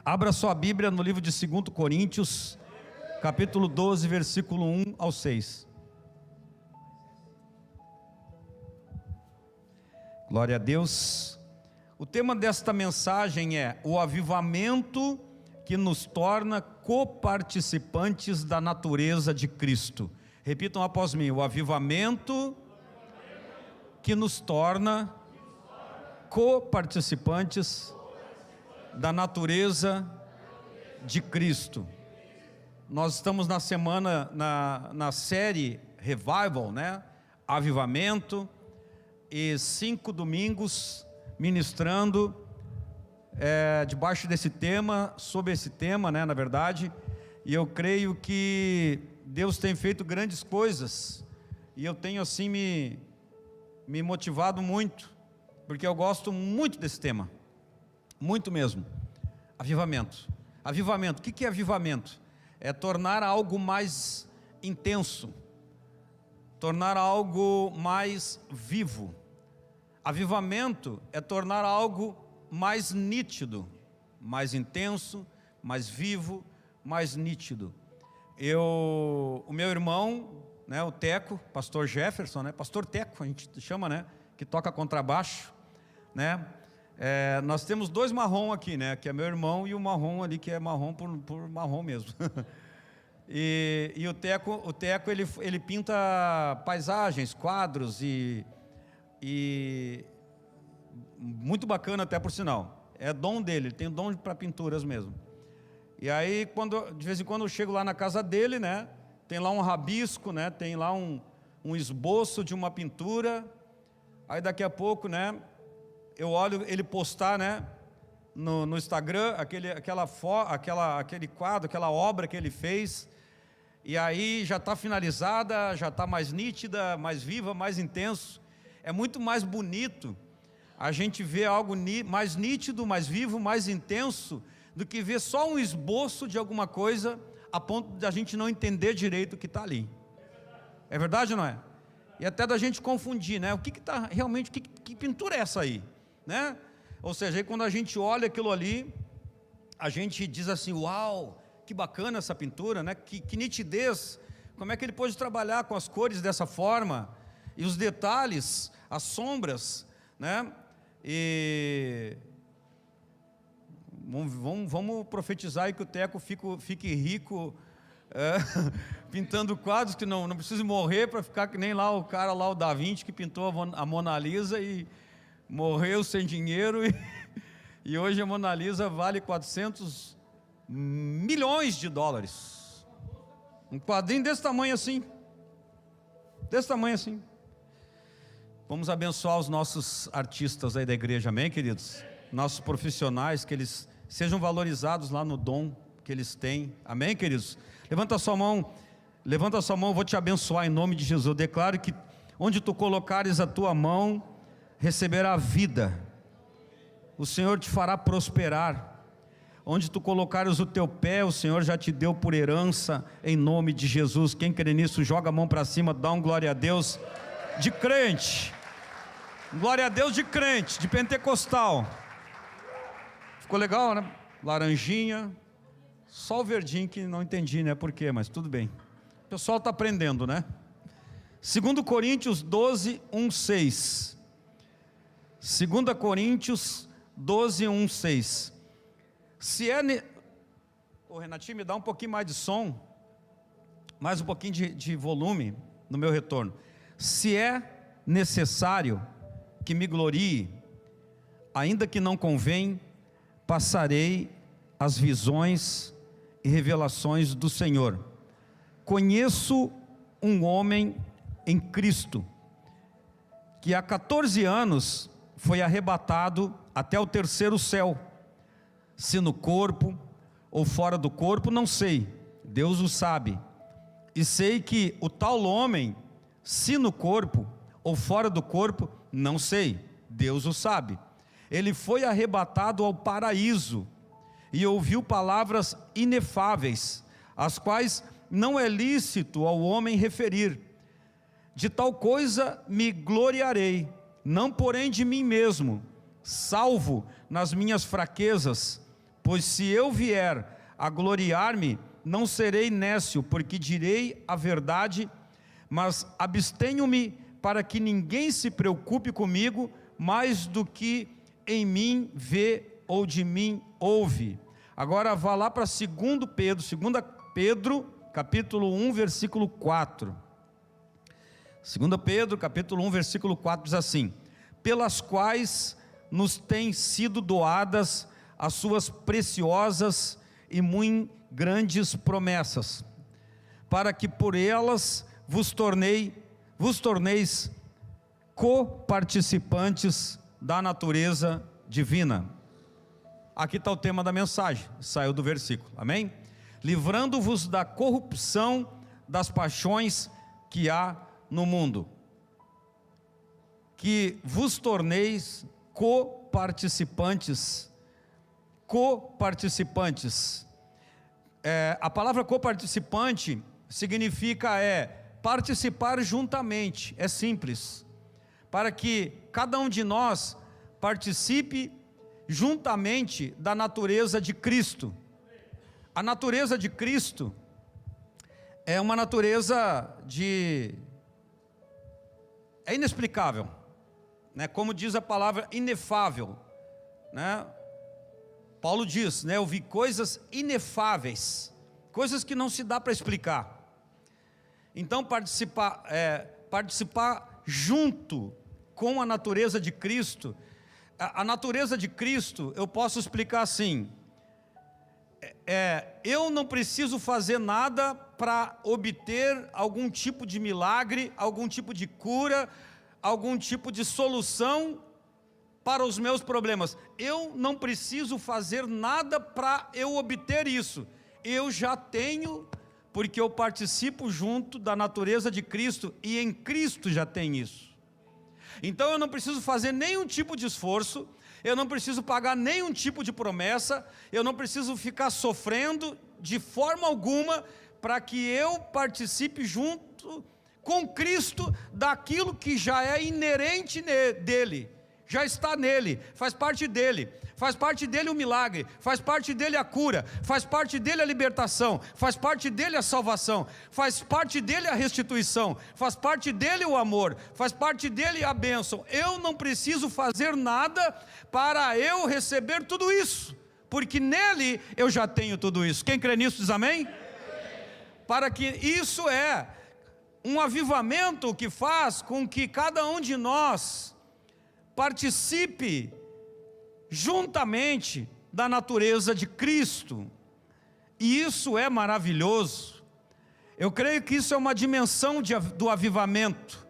Abra sua Bíblia no livro de 2 Coríntios, capítulo 12, versículo 1 ao 6. Glória a Deus. O tema desta mensagem é o avivamento que nos torna coparticipantes da natureza de Cristo. Repitam após mim: o avivamento que nos torna coparticipantes da natureza de Cristo. Nós estamos na semana, na série Revival, né? Avivamento, e 5 domingos ministrando debaixo desse tema, sobre esse tema, né, na verdade. E eu creio que Deus tem feito grandes coisas, e eu tenho assim me motivado muito, porque eu gosto muito desse tema, muito mesmo. Avivamento. Avivamento, o que é avivamento? É tornar algo mais intenso, tornar algo mais vivo. Avivamento é tornar algo mais nítido, mais intenso, mais vivo, mais nítido. O meu irmão, né, o Teco, pastor Jefferson, né, pastor Teco a gente chama, né, que toca contrabaixo, né, nós temos 2 marrom aqui, né, que é meu irmão, e o marrom ali que é marrom por marrom mesmo. e o Teco ele pinta paisagens, quadros e muito bacana até, por sinal. É dom dele, ele tem dom para pinturas mesmo. E aí, de vez em quando eu chego lá na casa dele, né, tem lá um rabisco, né, tem lá um esboço de uma pintura. Aí daqui a pouco, né, eu olho ele postar, né, no Instagram, aquele quadro, aquela obra que ele fez. E aí já está finalizada, já está mais nítida, mais viva, mais intenso. É muito mais bonito a gente ver algo mais nítido, mais vivo, mais intenso, do que ver só um esboço de alguma coisa, a ponto de a gente não entender direito o que está ali. É verdade ou não é? E até da gente confundir, né? O que está realmente, que pintura é essa aí? Né? Ou seja, aí quando a gente olha aquilo ali, a gente diz assim: uau, que bacana essa pintura, né? Que nitidez, como é que ele pôde trabalhar com as cores dessa forma, e os detalhes, as sombras, né? E vamos profetizar aí que o Teco fique rico, pintando quadros, que não precisa morrer para ficar que nem lá o cara lá, o Da Vinci, que pintou a Mona Lisa e morreu sem dinheiro, e hoje a Mona Lisa vale 400 milhões de dólares. Um quadrinho desse tamanho assim. Vamos abençoar os nossos artistas aí da igreja, amém, queridos? Nossos profissionais, que eles sejam valorizados lá no dom que eles têm, amém, queridos? Levanta a sua mão, eu vou te abençoar em nome de Jesus. Eu declaro que onde tu colocares a tua mão, receberá vida. O Senhor te fará prosperar. Onde tu colocares o teu pé, o Senhor já te deu por herança, em nome de Jesus. Quem crê nisso, joga a mão para cima, dá um glória a Deus de crente. Glória a Deus de crente, de pentecostal. Ficou legal, né? Laranjinha, só o verdinho que não entendi, né? Por quê, mas tudo bem. O pessoal está aprendendo, né? 2 Coríntios 12, 1, 6. 2 Coríntios 12, 1, 6. Ô Renatinho, me dá um pouquinho mais de som, mais um pouquinho de volume no meu retorno. Se é necessário que me glorie, ainda que não convém, passarei as visões e revelações do Senhor. Conheço um homem em Cristo, que há 14 anos foi arrebatado até o 3º céu, se no corpo ou fora do corpo, não sei, Deus o sabe. E sei que o tal homem, se no corpo ou fora do corpo, não sei, Deus o sabe. Ele foi arrebatado ao paraíso e ouviu palavras inefáveis, as quais não é lícito ao homem referir. De tal coisa me gloriarei, não porém de mim mesmo, salvo nas minhas fraquezas, Pois se eu vier a gloriar-me, não serei nécio, porque direi a verdade, mas abstenho-me para que ninguém se preocupe comigo mais do que em mim vê ou de mim ouve. Agora vá lá para 2 Pedro, capítulo 1, versículo 4. 2 Pedro, capítulo 1, versículo 4 diz assim: pelas quais nos têm sido doadas as suas preciosas e muito grandes promessas, para que por elas vos torneis coparticipantes da natureza divina. Aqui está o tema da mensagem, saiu do versículo, amém? Livrando-vos da corrupção das paixões que há no mundo, que vos torneis coparticipantes. A palavra coparticipante significa participar juntamente, é simples, para que cada um de nós participe juntamente da natureza de Cristo. A natureza de Cristo é uma natureza é inexplicável, né? Como diz a palavra, inefável, né? Paulo diz, né? Eu vi coisas inefáveis, coisas que não se dá para explicar. Então participar junto com a natureza de Cristo. A natureza de Cristo eu posso explicar assim: eu não preciso fazer nada para obter algum tipo de milagre, algum tipo de cura, algum tipo de solução para os meus problemas. Eu não preciso fazer nada para eu obter isso. Eu já tenho, porque eu participo junto da natureza de Cristo, e em Cristo já tem isso. Então eu não preciso fazer nenhum tipo de esforço, eu não preciso pagar nenhum tipo de promessa, eu não preciso ficar sofrendo de forma alguma para que eu participe junto com Cristo daquilo que já é inerente dele, já está nele, faz parte dele o milagre, faz parte dele a cura, faz parte dele a libertação, faz parte dele a salvação, faz parte dele a restituição, faz parte dele o amor, faz parte dele a bênção. Eu não preciso fazer nada para eu receber tudo isso, porque nele eu já tenho tudo isso. Quem crê nisso diz amém? Para que isso é um avivamento que faz com que cada um de nós participe juntamente da natureza de Cristo, e isso é maravilhoso. Eu creio que isso é uma dimensão do avivamento.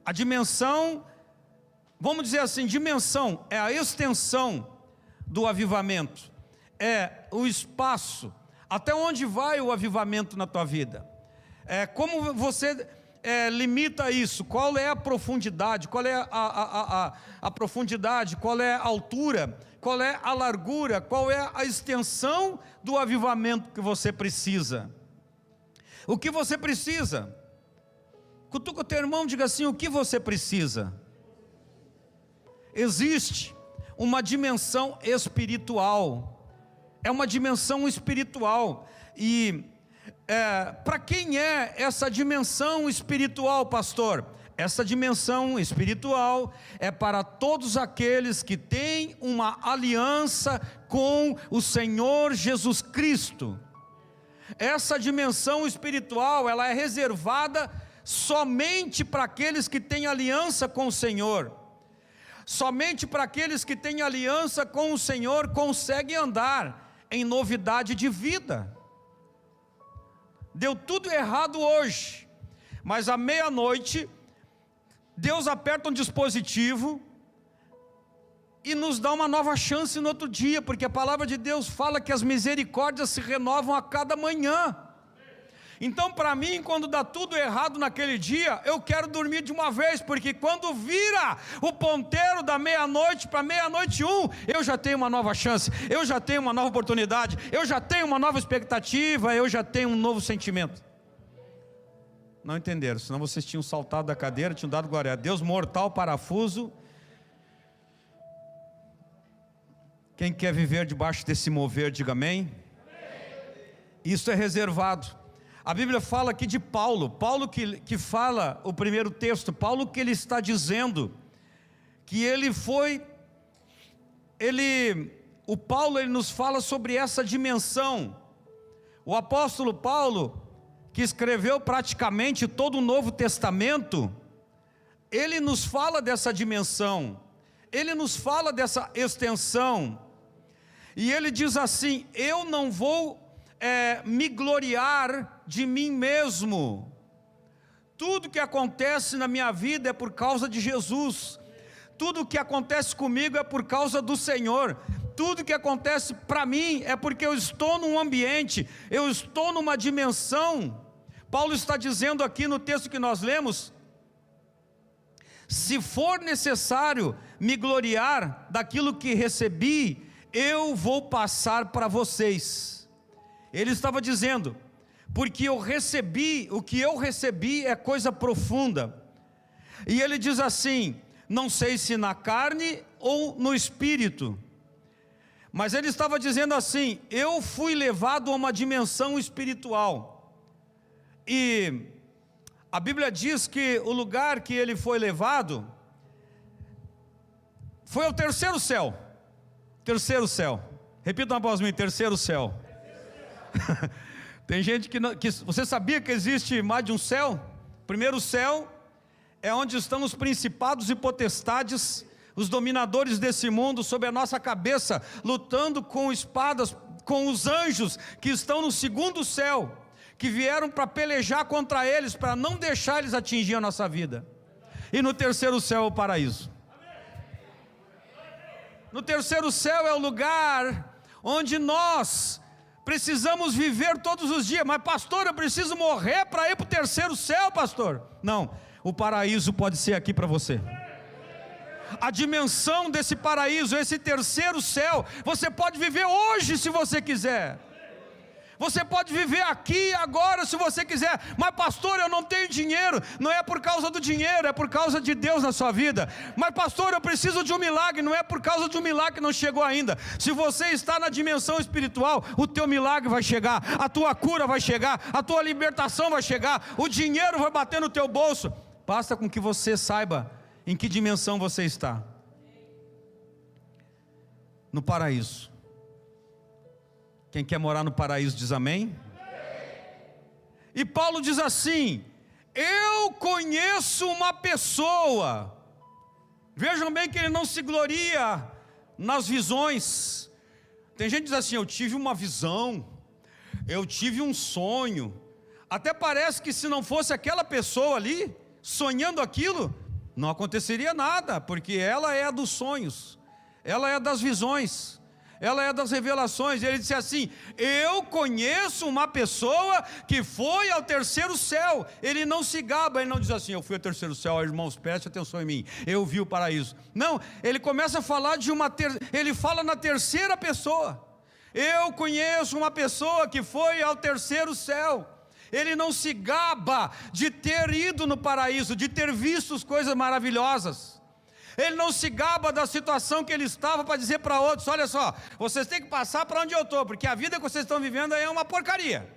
A dimensão, vamos dizer assim, dimensão é a extensão do avivamento, é o espaço, até onde vai o avivamento na tua vida, como você limita isso, qual é a profundidade, qual é a profundidade, qual é a altura, qual é a largura, qual é a extensão do avivamento que você precisa. O que você precisa? Cutuca o teu irmão, diga assim: o que você precisa? Existe uma dimensão espiritual, é uma dimensão espiritual, e para quem é essa dimensão espiritual, pastor? Essa dimensão espiritual é para todos aqueles que têm uma aliança com o Senhor Jesus Cristo. Essa dimensão espiritual, ela é reservada somente para aqueles que têm aliança com o Senhor. Somente para aqueles que têm aliança com o Senhor conseguem andar em novidade de vida. Deu tudo errado hoje, mas à meia-noite Deus aperta um dispositivo e nos dá uma nova chance no outro dia, porque a palavra de Deus fala que as misericórdias se renovam a cada manhã. Então, para mim, quando dá tudo errado naquele dia, eu quero dormir de uma vez, porque quando vira o ponteiro da meia-noite para meia-noite 1, eu já tenho uma nova chance, eu já tenho uma nova oportunidade, eu já tenho uma nova expectativa, eu já tenho um novo sentimento. Não entenderam, senão vocês tinham saltado da cadeira, tinham dado glória a Deus, mortal parafuso. Quem quer viver debaixo desse mover, diga amém. Isso é reservado. A Bíblia fala aqui de Paulo que fala o primeiro texto, Paulo que ele está dizendo que o Paulo ele nos fala sobre essa dimensão. O apóstolo Paulo, que escreveu praticamente todo o Novo Testamento, ele nos fala dessa dimensão, ele nos fala dessa extensão, e ele diz assim: eu não vou me gloriar de mim mesmo, tudo que acontece na minha vida é por causa de Jesus, tudo que acontece comigo é por causa do Senhor, tudo que acontece para mim é porque eu estou num ambiente, eu estou numa dimensão. Paulo está dizendo aqui no texto que nós lemos: se for necessário me gloriar daquilo que recebi, eu vou passar para vocês. Ele estava dizendo, porque eu recebi, o que eu recebi é coisa profunda. E ele diz assim, não sei se na carne ou no espírito, mas ele estava dizendo assim: eu fui levado a uma dimensão espiritual. E a Bíblia diz que o lugar que ele foi levado foi ao terceiro céu. Terceiro céu. Repita após mim: terceiro céu. Tem gente que você sabia que existe mais de um céu? Primeiro céu é onde estão os principados e potestades, os dominadores desse mundo sobre a nossa cabeça, lutando com espadas, com os anjos que estão no segundo céu, que vieram para pelejar contra eles, para não deixar eles atingir a nossa vida. E no terceiro céu é o paraíso. No terceiro céu é o lugar onde nós precisamos viver todos os dias. Mas pastor, eu preciso morrer para ir para o terceiro céu, pastor? Não, o paraíso pode ser aqui para você. A dimensão desse paraíso, esse terceiro céu, você pode viver hoje se você quiser. Você pode viver aqui agora se você quiser. Mas pastor, eu não tenho dinheiro. Não é por causa do dinheiro, é por causa de Deus na sua vida. Mas pastor, eu preciso de um milagre. Não é por causa de um milagre que não chegou ainda. Se você está na dimensão espiritual, o teu milagre vai chegar, a tua cura vai chegar, a tua libertação vai chegar, o dinheiro vai bater no teu bolso. Basta com que você saiba em que dimensão você está. No paraíso. Quem quer morar no paraíso diz amém? E Paulo diz assim: eu conheço uma pessoa. Vejam bem que ele não se gloria nas visões. Tem gente que diz assim: eu tive uma visão, eu tive um sonho. Até parece que se não fosse aquela pessoa ali, sonhando aquilo, não aconteceria nada, porque ela é a dos sonhos, ela é das visões, ela é das revelações. Ele disse assim: eu conheço uma pessoa que foi ao terceiro céu. Ele não se gaba, ele não diz assim: eu fui ao terceiro céu, irmãos, preste atenção em mim, eu vi o paraíso. Não, ele começa a falar ele fala na terceira pessoa. Eu conheço uma pessoa que foi ao terceiro céu. Ele não se gaba de ter ido no paraíso, de ter visto as coisas maravilhosas. Ele não se gaba da situação que ele estava para dizer para outros: olha só, vocês têm que passar para onde eu estou, porque a vida que vocês estão vivendo aí é uma porcaria.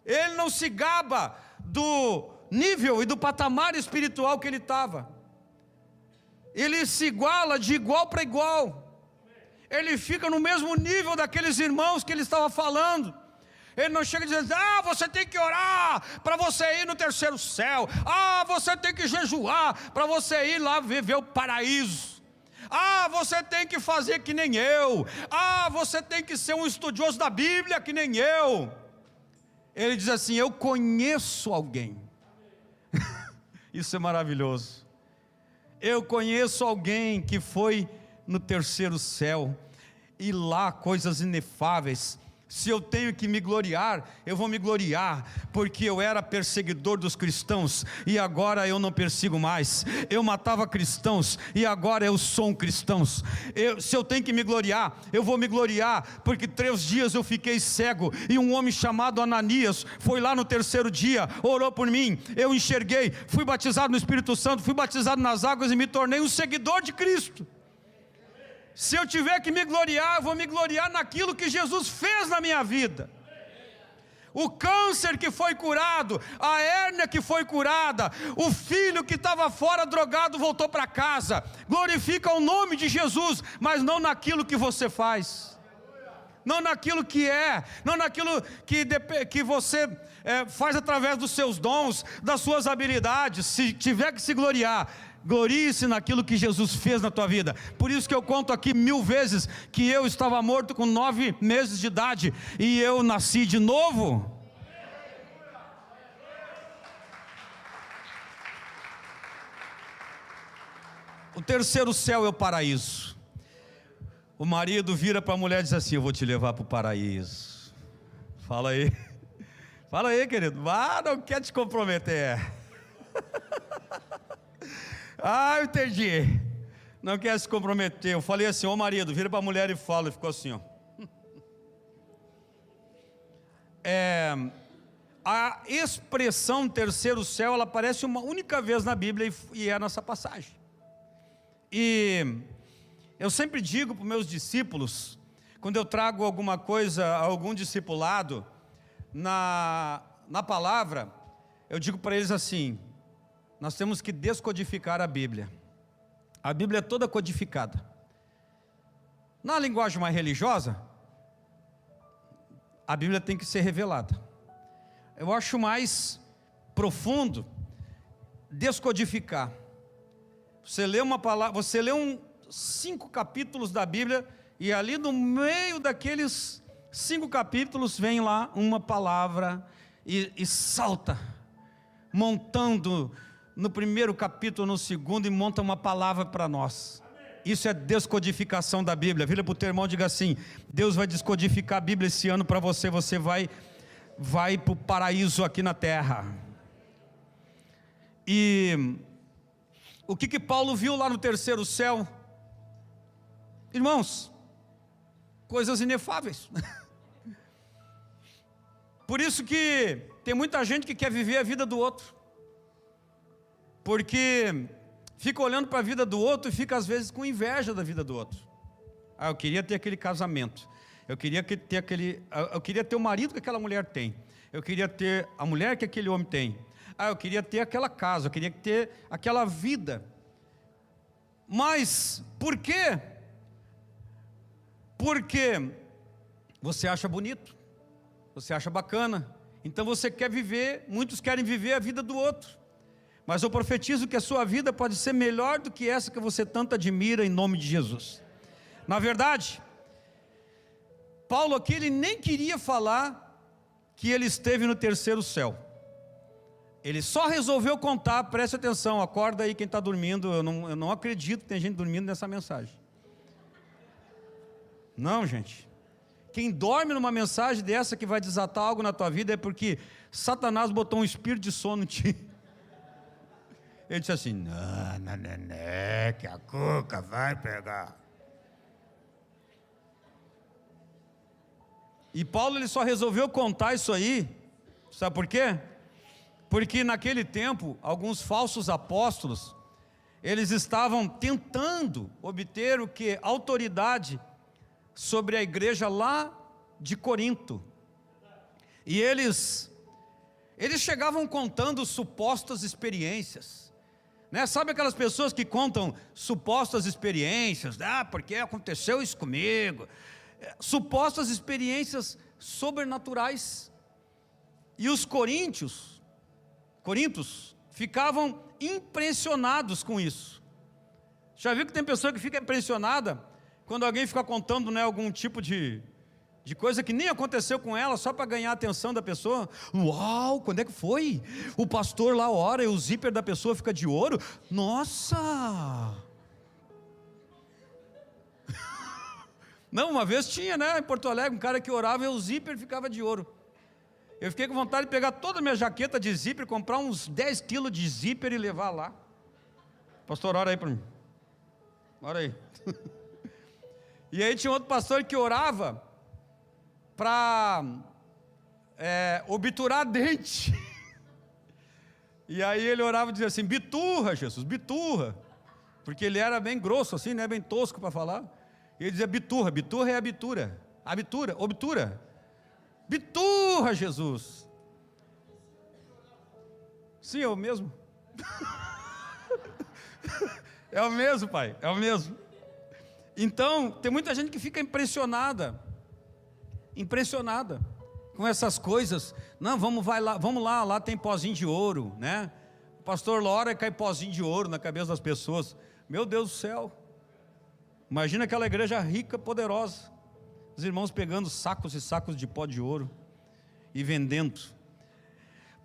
Ele não se gaba do nível e do patamar espiritual que ele estava. Ele se iguala de igual para igual. Ele fica no mesmo nível daqueles irmãos que ele estava falando. Ele não chega dizendo: ah, você tem que orar para você ir no terceiro céu. Ah, você tem que jejuar para você ir lá viver o paraíso. Ah, você tem que fazer que nem eu. Ah, você tem que ser um estudioso da Bíblia que nem eu. Ele diz assim: eu conheço alguém. Isso é maravilhoso. Eu conheço alguém que foi no terceiro céu, e lá coisas inefáveis. Se eu tenho que me gloriar, eu vou me gloriar, porque eu era perseguidor dos cristãos, e agora eu não persigo mais. Eu matava cristãos, e agora eu sou um cristão. Se eu tenho que me gloriar, eu vou me gloriar, porque 3 dias eu fiquei cego, e um homem chamado Ananias foi lá no terceiro dia, orou por mim, eu enxerguei, fui batizado no Espírito Santo, fui batizado nas águas, e me tornei um seguidor de Cristo. Se eu tiver que me gloriar, eu vou me gloriar naquilo que Jesus fez na minha vida. O câncer que foi curado, a hérnia que foi curada, o filho que estava fora drogado voltou para casa. Glorifica o nome de Jesus, mas não naquilo que você faz, não naquilo que é, não naquilo que você faz através dos seus dons, das suas habilidades. Se tiver que se gloriar, glorie-se naquilo que Jesus fez na tua vida. Por isso que eu conto aqui 1000 vezes que eu estava morto com 9 meses de idade e eu nasci de novo. O terceiro céu é o paraíso. O marido vira para a mulher e diz assim: eu vou te levar para o paraíso. Fala aí. Fala aí, querido. Não quer te comprometer. Eu entendi. Não quer se comprometer. Eu falei assim: ô marido, vira para a mulher e fala. E ficou assim, ó. A expressão terceiro céu, ela aparece uma única vez na Bíblia e é nessa passagem. E eu sempre digo para os meus discípulos, quando eu trago alguma coisa, algum discipulado na palavra, eu digo para eles assim: nós temos que descodificar a Bíblia. A Bíblia é toda codificada. Na linguagem mais religiosa, a Bíblia tem que ser revelada. Eu acho mais profundo descodificar. Você lê uma palavra, você lê 5 capítulos da Bíblia, e ali no meio daqueles 5 capítulos vem lá uma palavra e salta, montando no primeiro capítulo, no segundo, e monta uma palavra para nós. Isso é descodificação da Bíblia. Vira para o teu irmão e diga assim: Deus vai descodificar a Bíblia esse ano para você. Você vai para o paraíso aqui na terra. E o que Paulo viu lá no terceiro céu? Irmãos, coisas inefáveis. Por isso que tem muita gente que quer viver a vida do outro, porque fica olhando para a vida do outro e fica às vezes com inveja da vida do outro. Eu queria ter aquele casamento, eu queria ter o marido que aquela mulher tem, eu queria ter a mulher que aquele homem tem, eu queria ter aquela casa, eu queria ter aquela vida. Mas por quê? Porque você acha bonito, você acha bacana, então você quer viver, muitos querem viver a vida do outro. Mas eu profetizo que a sua vida pode ser melhor do que essa que você tanto admira, em nome de Jesus. Na verdade, Paulo aqui, ele nem queria falar que ele esteve no terceiro céu. Ele só resolveu contar, preste atenção, acorda aí quem está dormindo. Eu não acredito que tem gente dormindo nessa mensagem. Não, gente. Quem dorme numa mensagem dessa que vai desatar algo na tua vida é porque Satanás botou um espírito de sono em ti. Ele disse assim: não, que a cuca vai pegar. E Paulo, ele só resolveu contar isso aí, sabe por quê? Porque naquele tempo, alguns falsos apóstolos, eles estavam tentando obter o que? Autoridade sobre a igreja lá de Corinto. E eles chegavam contando supostas experiências, né? Sabe aquelas pessoas que contam supostas experiências? Porque aconteceu isso comigo. Supostas experiências sobrenaturais. E os coríntios ficavam impressionados com isso. Já viu que tem pessoa que fica impressionada quando alguém fica contando, né, algum tipo de coisa que nem aconteceu com ela, só para ganhar a atenção da pessoa? Uau, quando é que foi? O pastor lá ora e o zíper da pessoa fica de ouro? Nossa! Não, uma vez tinha, né, em Porto Alegre, um cara que orava e o zíper ficava de ouro. Eu fiquei com vontade de pegar toda a minha jaqueta de zíper, comprar uns 10 quilos de zíper e levar lá. Pastor, ora aí para mim. Ora aí. E aí tinha outro pastor que orava para obturar dente. E aí ele orava e dizia assim: biturra, Jesus, biturra. Porque ele era bem grosso assim, né, bem tosco para falar. E ele dizia biturra, biturra é abitura, abitura, obtura, biturra, Jesus. Sim, é o mesmo. É o mesmo, pai, é o mesmo. Então, tem muita gente que fica impressionada com essas coisas. Não, vamos lá tem pozinho de ouro, né? O pastor ora e cai pozinho de ouro na cabeça das pessoas. Meu Deus do céu. Imagina aquela igreja rica, poderosa. Os irmãos pegando sacos e sacos de pó de ouro e vendendo.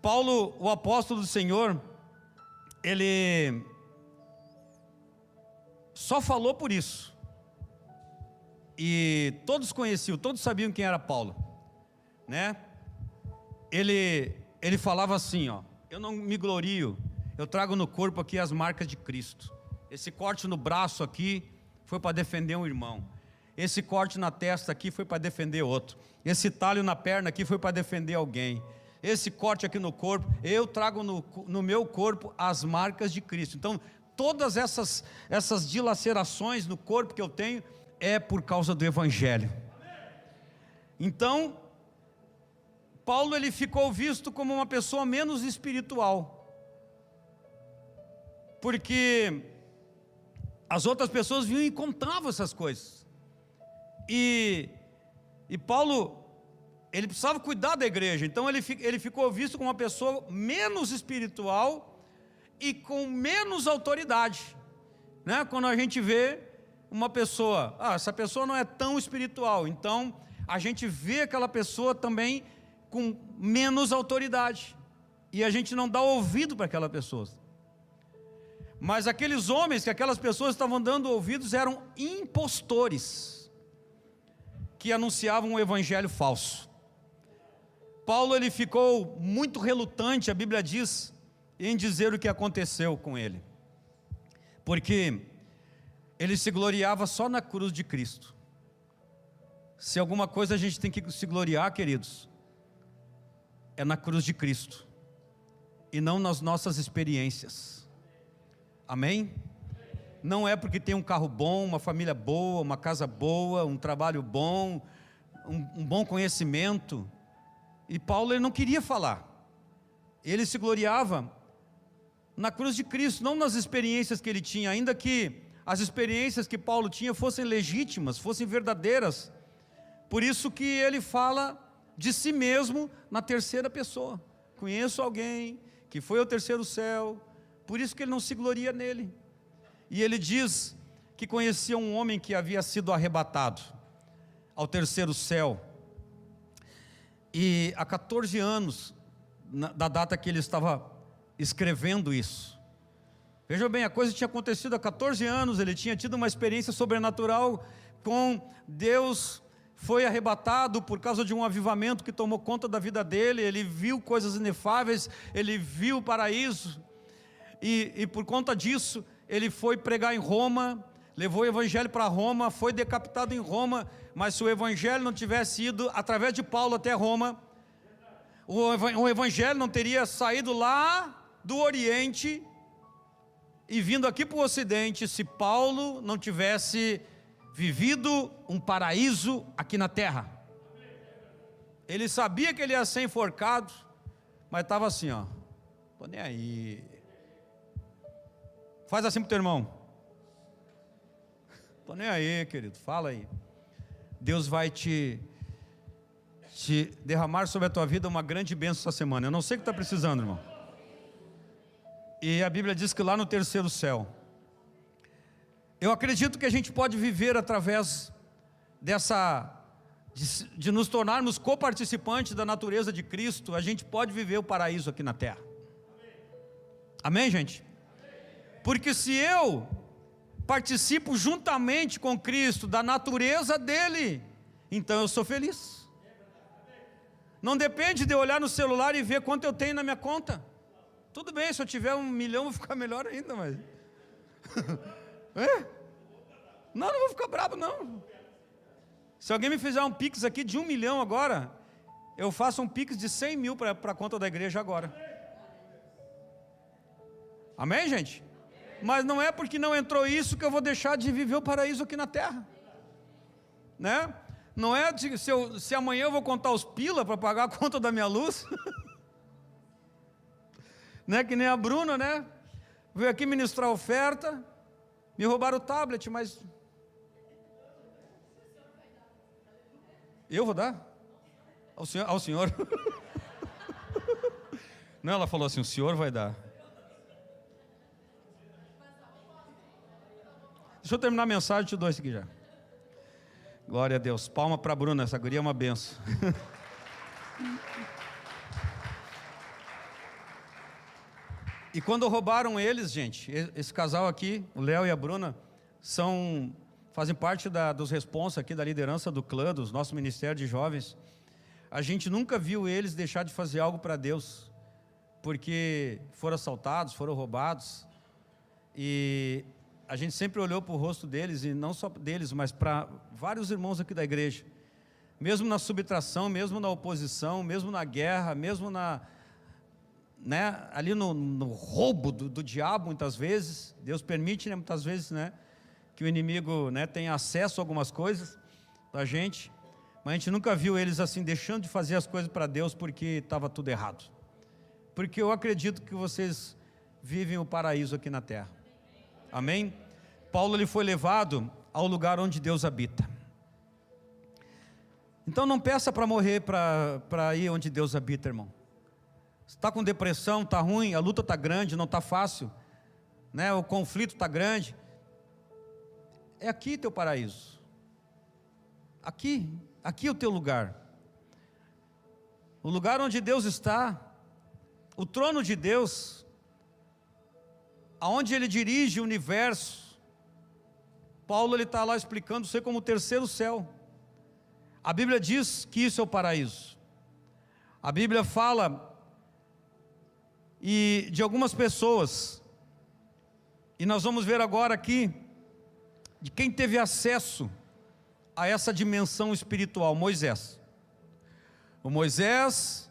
Paulo, o apóstolo do Senhor, ele só falou por isso. E todos conheciam, todos sabiam quem era Paulo, né? Ele falava assim, ó: eu não me glorio, eu trago no corpo aqui as marcas de Cristo. Esse corte no braço aqui foi para defender um irmão. Esse corte na testa aqui foi para defender outro. Esse talho na perna aqui foi para defender alguém. Esse corte aqui no corpo, eu trago no meu corpo as marcas de Cristo. Então, todas essas dilacerações no corpo que eu tenho é por causa do Evangelho. Então, Paulo, ele ficou visto como uma pessoa menos espiritual, porque as outras pessoas vinham e contavam essas coisas, e Paulo, ele precisava cuidar da igreja. Então ele ficou visto como uma pessoa menos espiritual e com menos autoridade, né? Quando a gente vê uma pessoa, essa pessoa não é tão espiritual, então a gente vê aquela pessoa também com menos autoridade, e a gente não dá ouvido para aquela pessoa. Mas aqueles homens que aquelas pessoas estavam dando ouvidos eram impostores, que anunciavam um evangelho falso. Paulo, ele ficou muito relutante, a Bíblia diz, em dizer o que aconteceu com ele, porque ele se gloriava só na cruz de Cristo. Se alguma coisa a gente tem que se gloriar, queridos, é na cruz de Cristo, e não nas nossas experiências. Amém? Não é porque tem um carro bom, uma família boa, uma casa boa, um trabalho bom, um bom conhecimento. E Paulo, ele não queria falar. Ele se gloriava na cruz de Cristo, não nas experiências que ele tinha, ainda que as experiências que Paulo tinha fossem legítimas, fossem verdadeiras. Por isso que ele fala de si mesmo na terceira pessoa. Conheço alguém que foi ao terceiro céu. Por isso que ele não se gloria nele. E ele diz que conhecia um homem que havia sido arrebatado ao terceiro céu. E há 14 anos, da data que ele estava escrevendo isso. Veja bem, a coisa tinha acontecido há 14 anos, ele tinha tido uma experiência sobrenatural com Deus, foi arrebatado por causa de um avivamento que tomou conta da vida dele, ele viu coisas inefáveis, ele viu o paraíso, e por conta disso, ele foi pregar em Roma, levou o evangelho para Roma, foi decapitado em Roma. Mas se o evangelho não tivesse ido através de Paulo até Roma, o evangelho não teria saído lá do Oriente e vindo aqui para o Ocidente, se Paulo não tivesse vivido um paraíso aqui na terra. Ele sabia que ele ia ser enforcado, mas estava assim, ó, tô nem aí. Faz assim para o teu irmão. Tô nem aí, querido, fala aí. Deus vai te derramar sobre a tua vida uma grande bênção essa semana. Eu não sei o que está precisando, irmão. E a Bíblia diz que lá no terceiro céu, eu acredito que a gente pode viver através de nos tornarmos coparticipantes da natureza de Cristo. A gente pode viver o paraíso aqui na terra. Amém, gente? Porque se eu participo juntamente com Cristo da natureza dele, então eu sou feliz. Não depende de eu olhar no celular e ver quanto eu tenho na minha conta. Tudo bem, se eu tiver 1 milhão, vou ficar melhor ainda, mas não vou ficar bravo não. Se alguém me fizer um pix aqui de 1 milhão agora, eu faço um pix de 100 mil para a conta da igreja agora. Amém, gente? Mas não é porque não entrou isso que eu vou deixar de viver o paraíso aqui na terra. né? Não é se amanhã eu vou contar os pila para pagar a conta da minha luz. Né? Que nem a Bruna, né? Veio aqui ministrar oferta, me roubaram o tablet, mas eu vou dar ao senhor. Não, ela falou assim, o senhor vai dar. Deixa eu terminar a mensagem, te dou isso aqui já. Glória a Deus, palma para a Bruna, essa guria é uma benção. E quando roubaram eles, gente, esse casal aqui, o Léo e a Bruna, fazem parte dos responsa aqui da liderança do clã, do nosso ministério de jovens. A gente nunca viu eles deixar de fazer algo para Deus, porque foram assaltados, foram roubados, e a gente sempre olhou para o rosto deles, e não só deles, mas para vários irmãos aqui da igreja, mesmo na subtração, mesmo na oposição, mesmo na guerra, mesmo ali no roubo do diabo, muitas vezes, Deus permite, né, muitas vezes, né, que o inimigo, né, tenha acesso a algumas coisas da gente, mas a gente nunca viu eles assim, deixando de fazer as coisas para Deus, porque estava tudo errado, porque eu acredito que vocês vivem o paraíso aqui na terra, amém? Paulo, ele foi levado ao lugar onde Deus habita. Então não peça para morrer, para ir onde Deus habita, irmão. Está com depressão, está ruim, a luta está grande, não está fácil, né? O conflito está grande. É aqui teu paraíso. Aqui é o teu lugar. O lugar onde Deus está, o trono de Deus, aonde Ele dirige o universo. Paulo, ele está lá explicando isso aí como o terceiro céu. A Bíblia diz que isso é o paraíso. A Bíblia fala de algumas pessoas, e nós vamos ver agora aqui, de quem teve acesso a essa dimensão espiritual. Moisés. O Moisés,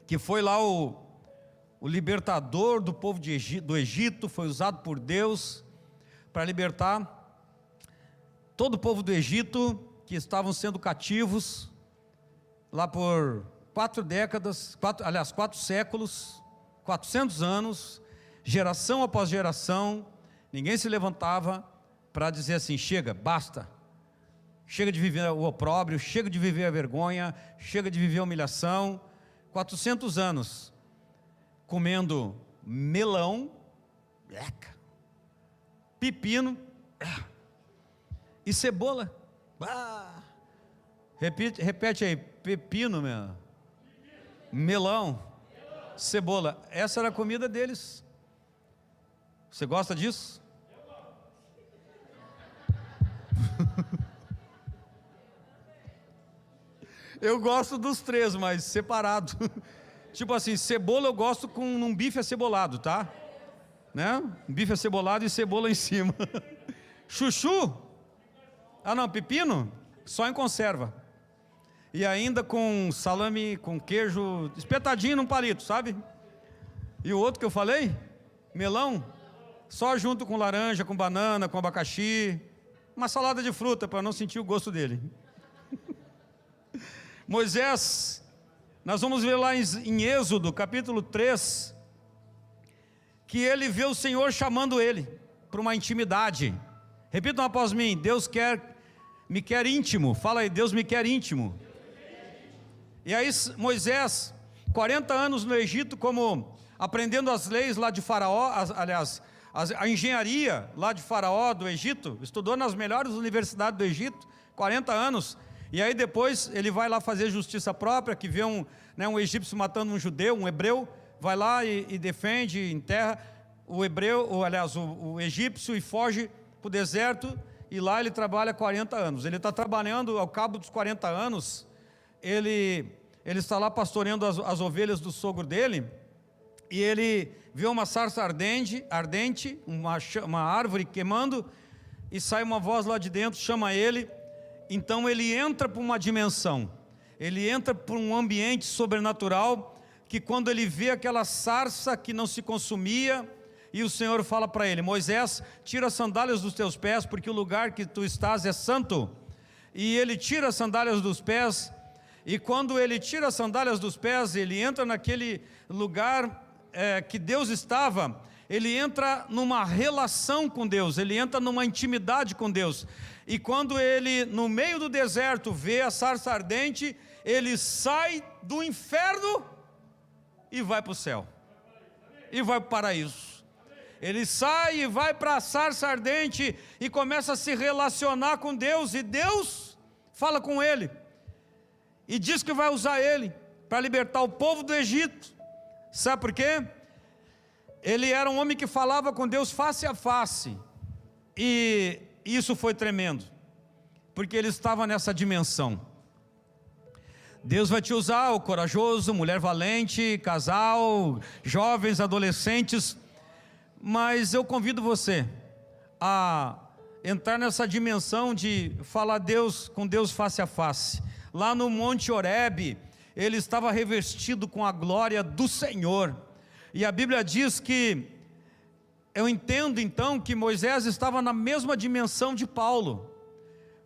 que foi lá o libertador do povo do Egito, foi usado por Deus para libertar todo o povo do Egito, que estavam sendo cativos lá por 4 séculos, 400 anos, geração após geração. Ninguém se levantava para dizer assim, chega, basta, chega de viver o opróbrio, chega de viver a vergonha, chega de viver a humilhação. 400 anos comendo melão, pepino e cebola. Repete aí, pepino, melão, cebola. Essa era a comida deles. Você gosta disso? Eu gosto dos três, mas separado. Tipo assim, cebola eu gosto com um bife acebolado, tá? Né? Um bife acebolado e cebola em cima. Chuchu? Ah não, pepino? Só em conserva. E ainda com salame, com queijo, espetadinho num palito, sabe? E o outro que eu falei? Melão? Só junto com laranja, com banana, com abacaxi. Uma salada de fruta, para não sentir o gosto dele. Moisés, nós vamos ver lá em Êxodo, capítulo 3, que ele vê o Senhor chamando ele para uma intimidade. Repitam após mim, Deus me quer íntimo. Fala aí, Deus me quer íntimo. E aí Moisés, 40 anos no Egito, como aprendendo as leis lá de Faraó, a engenharia lá de Faraó do Egito, estudou nas melhores universidades do Egito, 40 anos, e aí depois ele vai lá fazer justiça própria, que vê um egípcio matando um judeu, um hebreu, vai lá e defende, enterra o egípcio e foge para o deserto, e lá ele trabalha 40 anos, ele está trabalhando, ao cabo dos 40 anos, ele está lá pastoreando as ovelhas do sogro dele, e ele vê uma sarça ardente, uma árvore queimando, e sai uma voz lá de dentro, chama ele. Então ele entra para uma dimensão, ele entra para um ambiente sobrenatural, que quando ele vê aquela sarça que não se consumia, e o Senhor fala para ele, Moisés, tira as sandálias dos teus pés, porque o lugar que tu estás é santo. e ele tira as sandálias dos pés, e quando ele tira as sandálias dos pés, ele entra naquele lugar que Deus estava, ele entra numa relação com Deus, ele entra numa intimidade com Deus, e quando ele, no meio do deserto, vê a sarça ardente, ele sai do inferno e vai para o céu, e vai para o paraíso. Ele sai e vai para a sarça ardente e começa a se relacionar com Deus, e Deus fala com ele, e diz que vai usar ele para libertar o povo do Egito. Sabe por quê? Ele era um homem que falava com Deus face a face, e isso foi tremendo, porque ele estava nessa dimensão. Deus vai te usar, o corajoso, mulher valente, casal, jovens, adolescentes, mas eu convido você a entrar nessa dimensão de falar com Deus face a face. Lá no Monte Horebe, ele estava revestido com a glória do Senhor, e a Bíblia diz que, eu entendo então que Moisés estava na mesma dimensão de Paulo.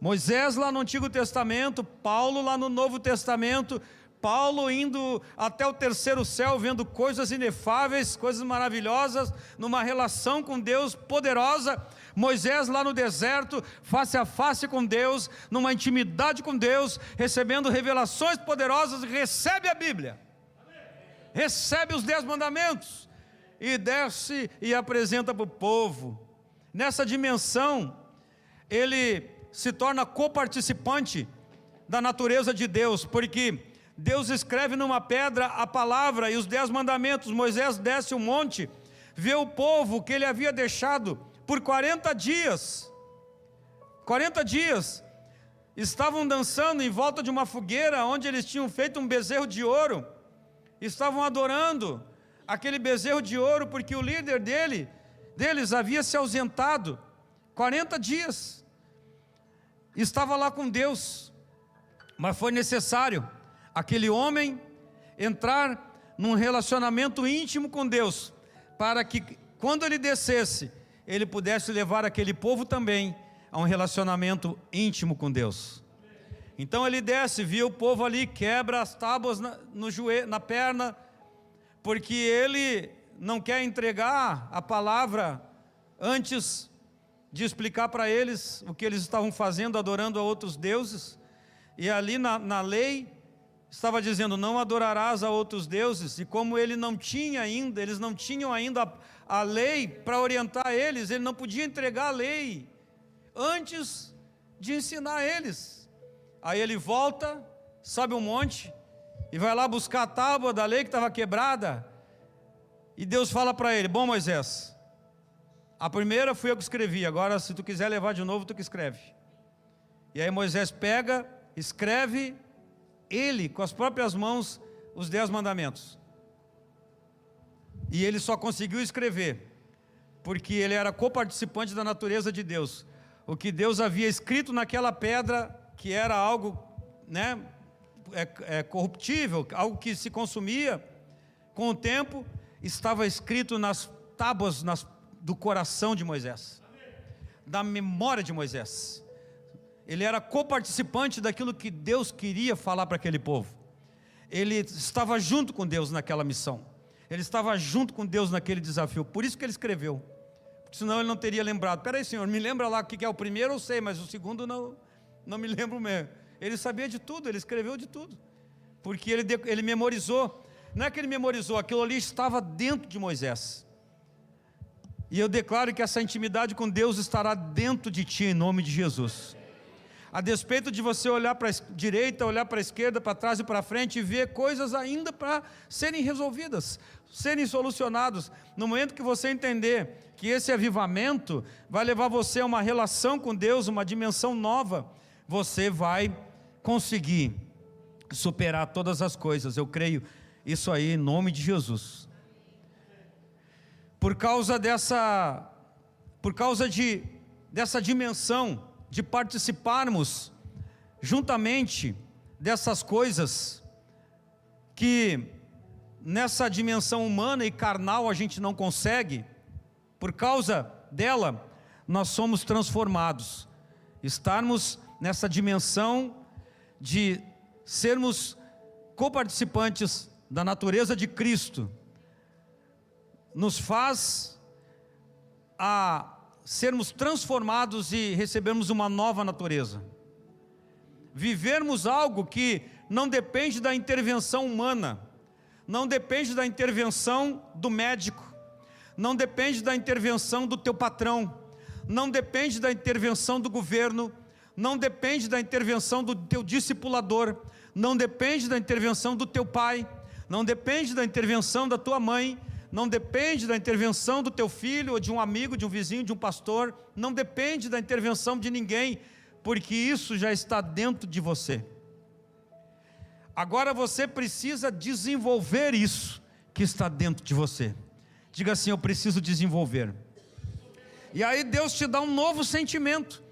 Moisés lá no Antigo Testamento, Paulo lá no Novo Testamento, Paulo indo até o terceiro céu, vendo coisas inefáveis, coisas maravilhosas, numa relação com Deus poderosa. Moisés lá no deserto, face a face com Deus, numa intimidade com Deus, recebendo revelações poderosas, recebe a Bíblia, recebe os 10 mandamentos, e desce e apresenta para o povo. Nessa dimensão, ele se torna coparticipante da natureza de Deus, porque Deus escreve numa pedra a palavra e os 10 mandamentos. Moisés desce o monte, vê o povo que ele havia deixado por 40 dias. 40 dias, estavam dançando em volta de uma fogueira, onde eles tinham feito um bezerro de ouro, estavam adorando aquele bezerro de ouro, porque o líder deles havia se ausentado. 40 dias, estava lá com Deus, mas foi necessário aquele homem entrar num relacionamento íntimo com Deus, para que quando ele descesse, ele pudesse levar aquele povo também a um relacionamento íntimo com Deus. Então ele desce, vê o povo ali, quebra as tábuas no joelho, na perna, porque ele não quer entregar a palavra antes de explicar para eles o que eles estavam fazendo, adorando a outros deuses. E ali na lei estava dizendo: não adorarás a outros deuses. E como eles não tinham ainda a lei para orientar eles, ele não podia entregar a lei antes de ensinar eles. Aí ele volta, sobe um monte e vai lá buscar a tábua da lei que estava quebrada, e Deus fala para ele: bom, Moisés, a primeira fui eu que escrevi, agora se tu quiser levar de novo, tu que escreve. E aí Moisés pega, escreve ele com as próprias mãos os 10 mandamentos, e ele só conseguiu escrever porque ele era coparticipante da natureza de Deus. O que Deus havia escrito naquela pedra, que era algo, corruptível, algo que se consumia com o tempo, estava escrito nas tábuas do coração de Moisés, da memória de Moisés. Ele era coparticipante daquilo que Deus queria falar para aquele povo. Ele estava junto com Deus naquela missão, ele estava junto com Deus naquele desafio. Por isso que ele escreveu, porque senão ele não teria lembrado. Peraí, Senhor, me lembra lá o que é o primeiro, eu sei, mas o segundo não me lembro mesmo. Ele sabia de tudo, ele escreveu de tudo, porque ele memorizou. Não é que ele memorizou, aquilo ali estava dentro de Moisés. E eu declaro que essa intimidade com Deus estará dentro de ti, em nome de Jesus. A despeito de você olhar para a direita, olhar para a esquerda, para trás e para frente, e ver coisas ainda para serem resolvidas, serem solucionadas. No momento que você entender que esse avivamento vai levar você a uma relação com Deus, uma dimensão nova, você vai conseguir superar todas as coisas. Eu creio isso aí em nome de Jesus. Por causa dessa dimensão de participarmos juntamente dessas coisas que nessa dimensão humana e carnal a gente não consegue, por causa dela nós somos transformados. Estarmos nessa dimensão de sermos coparticipantes da natureza de Cristo, nos faz a sermos transformados e recebermos uma nova natureza. Vivermos algo que não depende da intervenção humana, não depende da intervenção do médico, não depende da intervenção do teu patrão, não depende da intervenção do governo, não depende da intervenção do teu discipulador, não depende da intervenção do teu pai, não depende da intervenção da tua mãe, não depende da intervenção do teu filho, ou de um amigo, de um vizinho, de um pastor, não depende da intervenção de ninguém, porque isso já está dentro de você. Agora você precisa desenvolver isso que está dentro de você. Diga assim: eu preciso desenvolver. E aí Deus te dá um novo sentimento.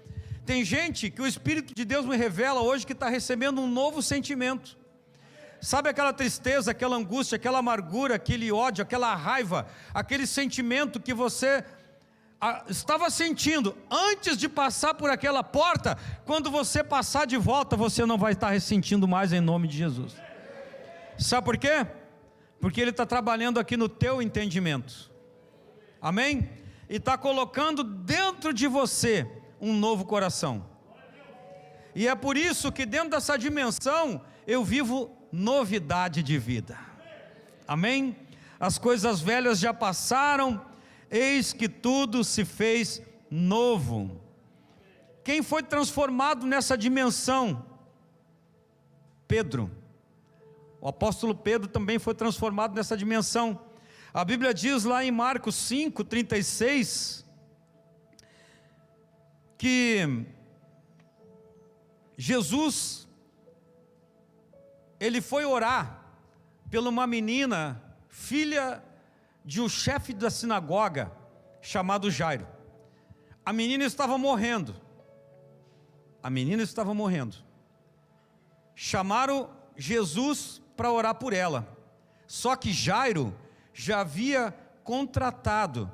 Tem gente que o Espírito de Deus me revela hoje que está recebendo um novo sentimento. Sabe aquela tristeza, aquela angústia, aquela amargura, aquele ódio, aquela raiva, aquele sentimento que você estava sentindo antes de passar por aquela porta? Quando você passar de volta, você não vai estar ressentindo mais, em nome de Jesus. Sabe por quê? Porque Ele está trabalhando aqui no teu entendimento. Amém? E está colocando dentro de você um novo coração. E é por isso que dentro dessa dimensão eu vivo novidade de vida. Amém? As coisas velhas já passaram, eis que tudo se fez novo. Quem foi transformado nessa dimensão? Pedro. O apóstolo Pedro também foi transformado nessa dimensão. A Bíblia diz lá em Marcos 5:36 que Jesus, ele foi orar pela uma menina, filha de um chefe da sinagoga, chamado Jairo. A menina estava morrendo. Chamaram Jesus para orar por ela. Só que Jairo já havia contratado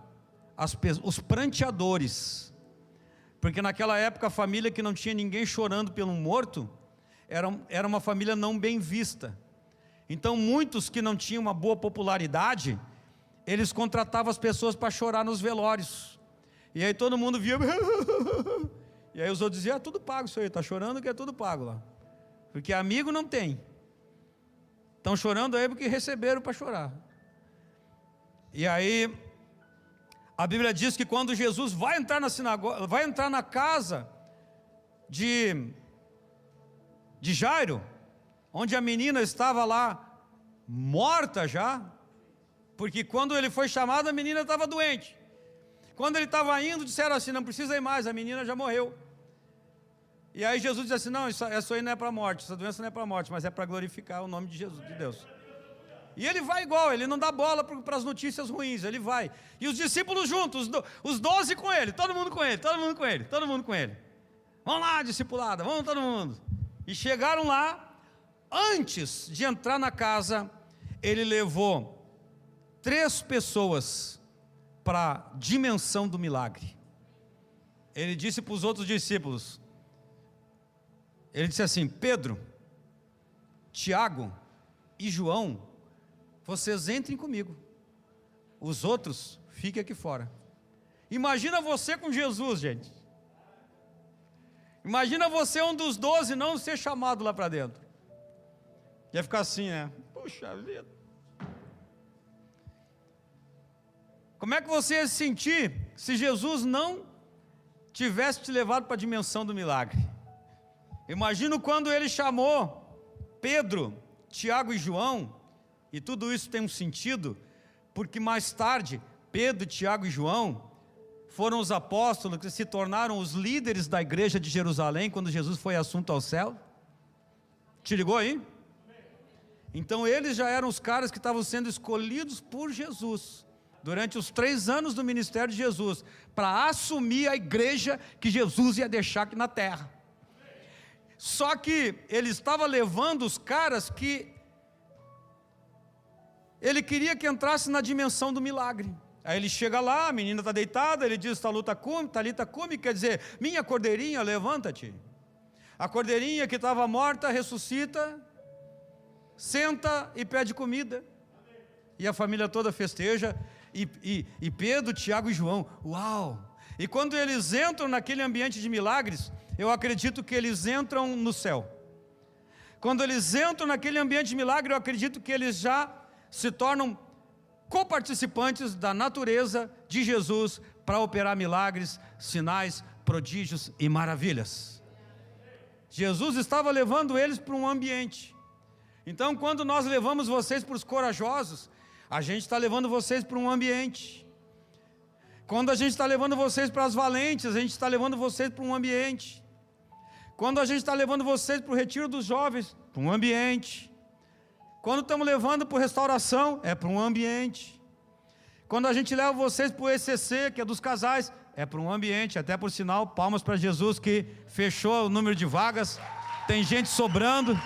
os pranteadores, porque naquela época a família que não tinha ninguém chorando pelo morto, era uma família não bem vista. Então muitos que não tinham uma boa popularidade, eles contratavam as pessoas para chorar nos velórios, e aí todo mundo via, e aí os outros diziam: tudo pago isso aí, está chorando que é tudo pago lá, porque amigo não tem, estão chorando aí porque receberam para chorar. E aí a Bíblia diz que quando Jesus vai entrar na sinagoga, vai entrar na casa de Jairo, onde a menina estava lá morta já, porque quando ele foi chamado a menina estava doente. Quando ele estava indo, disseram assim: não precisa ir mais, a menina já morreu. E aí Jesus disse assim: não, isso aí não é para a morte, essa doença não é para a morte, mas é para glorificar o nome de Jesus, de Deus. E ele vai igual, ele não dá bola para as notícias ruins, ele vai. E os discípulos juntos, os 12 com ele, todo mundo com ele. Vamos lá, discipulada, vamos todo mundo. E chegaram lá, antes de entrar na casa, ele levou 3 pessoas para a dimensão do milagre. Ele disse para os outros discípulos, ele disse assim: Pedro, Tiago e João, vocês entrem comigo, os outros fiquem aqui fora. Imagina você com Jesus, gente. Imagina você, um dos 12, não ser chamado lá para dentro. Ia ficar assim, né? Puxa vida. Como é que você ia se sentir se Jesus não tivesse te levado para a dimensão do milagre? Imagina quando ele chamou Pedro, Tiago e João. E tudo isso tem um sentido, porque mais tarde, Pedro, Tiago e João foram os apóstolos que se tornaram os líderes da igreja de Jerusalém, quando Jesus foi assunto ao céu. Te ligou aí? Então eles já eram os caras que estavam sendo escolhidos por Jesus, durante os 3 anos do ministério de Jesus, para assumir a igreja que Jesus ia deixar aqui na terra. Só que ele estava levando os caras que ele queria que entrasse na dimensão do milagre. Aí ele chega lá, a menina está deitada, ele diz: talita cumi, quer dizer, minha cordeirinha, levanta-te. A cordeirinha que estava morta ressuscita, senta e pede comida. E a família toda festeja. E Pedro, Tiago e João, uau! E quando eles entram naquele ambiente de milagres, eu acredito que eles entram no céu. Quando eles entram naquele ambiente de milagre, eu acredito que eles já se tornam coparticipantes da natureza de Jesus para operar milagres, sinais, prodígios e maravilhas. Jesus estava levando eles para um ambiente. Então, quando nós levamos vocês para os corajosos, a gente está levando vocês para um ambiente. Quando a gente está levando vocês para as valentes, a gente está levando vocês para um ambiente. Quando a gente está levando vocês para o retiro dos jovens, para um ambiente. Quando estamos levando para a restauração, é para um ambiente. Quando a gente leva vocês para o ECC, que é dos casais, é para um ambiente. Até por sinal, palmas para Jesus que fechou o número de vagas. Tem gente sobrando.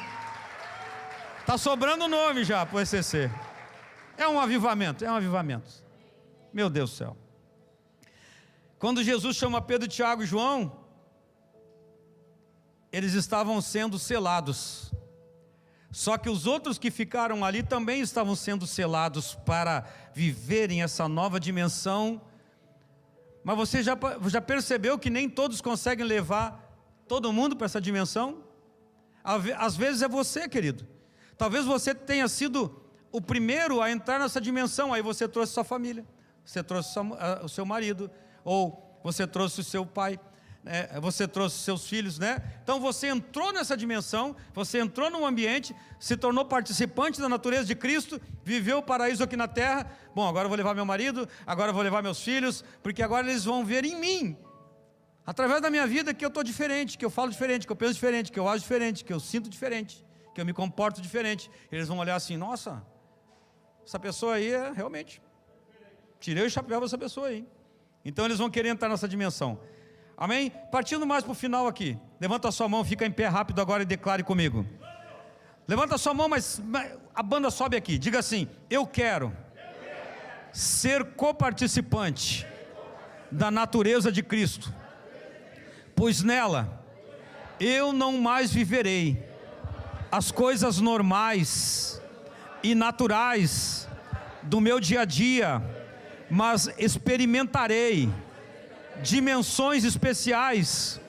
Está sobrando o nome já para o ECC. É um avivamento, é um avivamento. Meu Deus do céu. Quando Jesus chama Pedro, Tiago e João, eles estavam sendo selados. Só que os outros que ficaram ali também estavam sendo selados para viverem essa nova dimensão. Mas você já percebeu que nem todos conseguem levar todo mundo para essa dimensão? Às vezes é você, querido. Talvez você tenha sido o primeiro a entrar nessa dimensão. Aí você trouxe sua família, você trouxe o seu marido, ou você trouxe o seu pai, você trouxe seus filhos, né? Então você entrou nessa dimensão, você entrou num ambiente, se tornou participante da natureza de Cristo, viveu o paraíso aqui na terra. Bom, agora eu vou levar meu marido, agora eu vou levar meus filhos, porque agora eles vão ver em mim, através da minha vida, que eu estou diferente, que eu falo diferente, que eu penso diferente, que eu acho diferente, que eu sinto diferente, que eu me comporto diferente. Eles vão olhar assim: nossa, essa pessoa aí é realmente, tirei o chapéu dessa pessoa aí. Então eles vão querer entrar nessa dimensão. Amém? Partindo mais para o final aqui, levanta a sua mão, fica em pé rápido agora e declare comigo. Levanta a sua mão, mas a banda sobe aqui, diga assim: eu quero ser coparticipante da natureza de Cristo, pois nela eu não mais viverei as coisas normais e naturais do meu dia a dia, mas experimentarei dimensões especiais,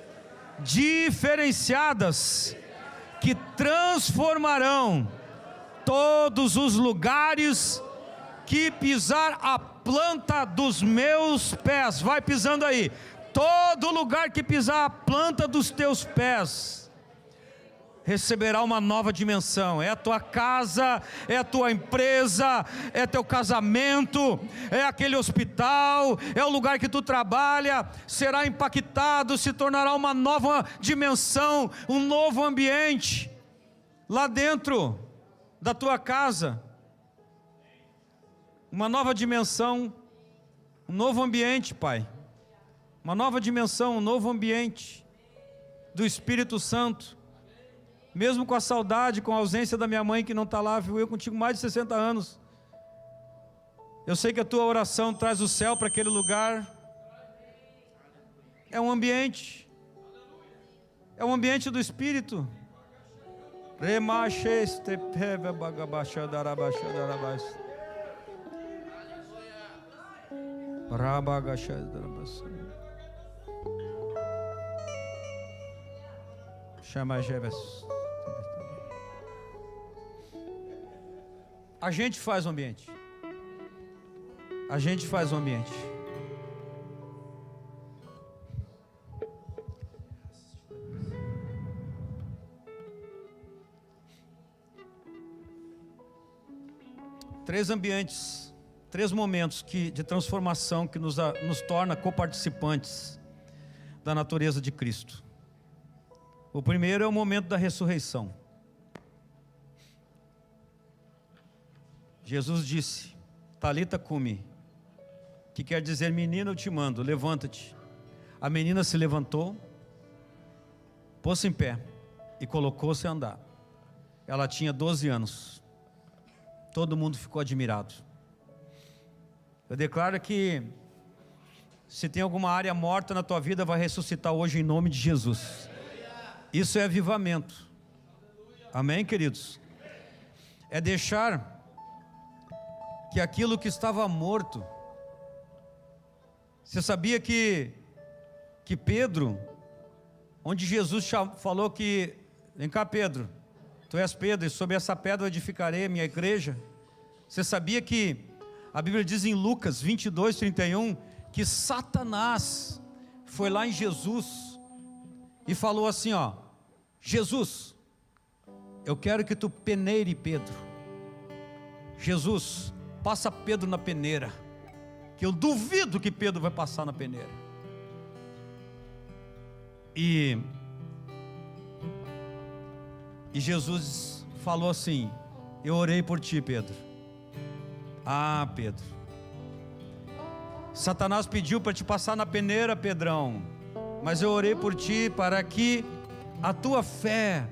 diferenciadas, que transformarão todos os lugares que pisar a planta dos meus pés. Vai pisando aí. Todo lugar que pisar a planta dos teus pés receberá uma nova dimensão. É a tua casa, é a tua empresa, é teu casamento, é aquele hospital, é o lugar que tu trabalha, será impactado, se tornará uma nova dimensão, um novo ambiente, lá dentro da tua casa, uma nova dimensão, um novo ambiente, Pai, uma nova dimensão, um novo ambiente do Espírito Santo. Mesmo com a saudade, com a ausência da minha mãe que não está lá, viu eu contigo mais de 60 anos. Eu sei que a tua oração traz o céu para aquele lugar. É um ambiente do Espírito. Chama Jebes. A gente faz o ambiente. A gente faz o ambiente. Três ambientes, três momentos de transformação que nos torna coparticipantes da natureza de Cristo. O primeiro é o momento da ressurreição. Jesus disse: Talita cumi, que quer dizer: menina, eu te mando, levanta-te. A menina se levantou, pôs-se em pé e colocou-se a andar. Ela tinha 12 anos. Todo mundo ficou admirado. Eu declaro que se tem alguma área morta na tua vida, vai ressuscitar hoje em nome de Jesus. Isso é avivamento. Amém, queridos? É deixar que aquilo que estava morto. Você sabia que Pedro, onde Jesus falou que, vem cá Pedro, tu és Pedro e sobre essa pedra eu edificarei a minha igreja. Você sabia que a Bíblia diz em Lucas 22:31 que Satanás foi lá em Jesus e falou assim, ó: Jesus, eu quero que tu peneire Pedro. Jesus, passa Pedro na peneira, que eu duvido que Pedro vai passar na peneira. E Jesus falou assim: eu orei por ti, Pedro. Ah, Pedro, Satanás pediu para te passar na peneira, Pedrão, mas eu orei por ti para que a tua fé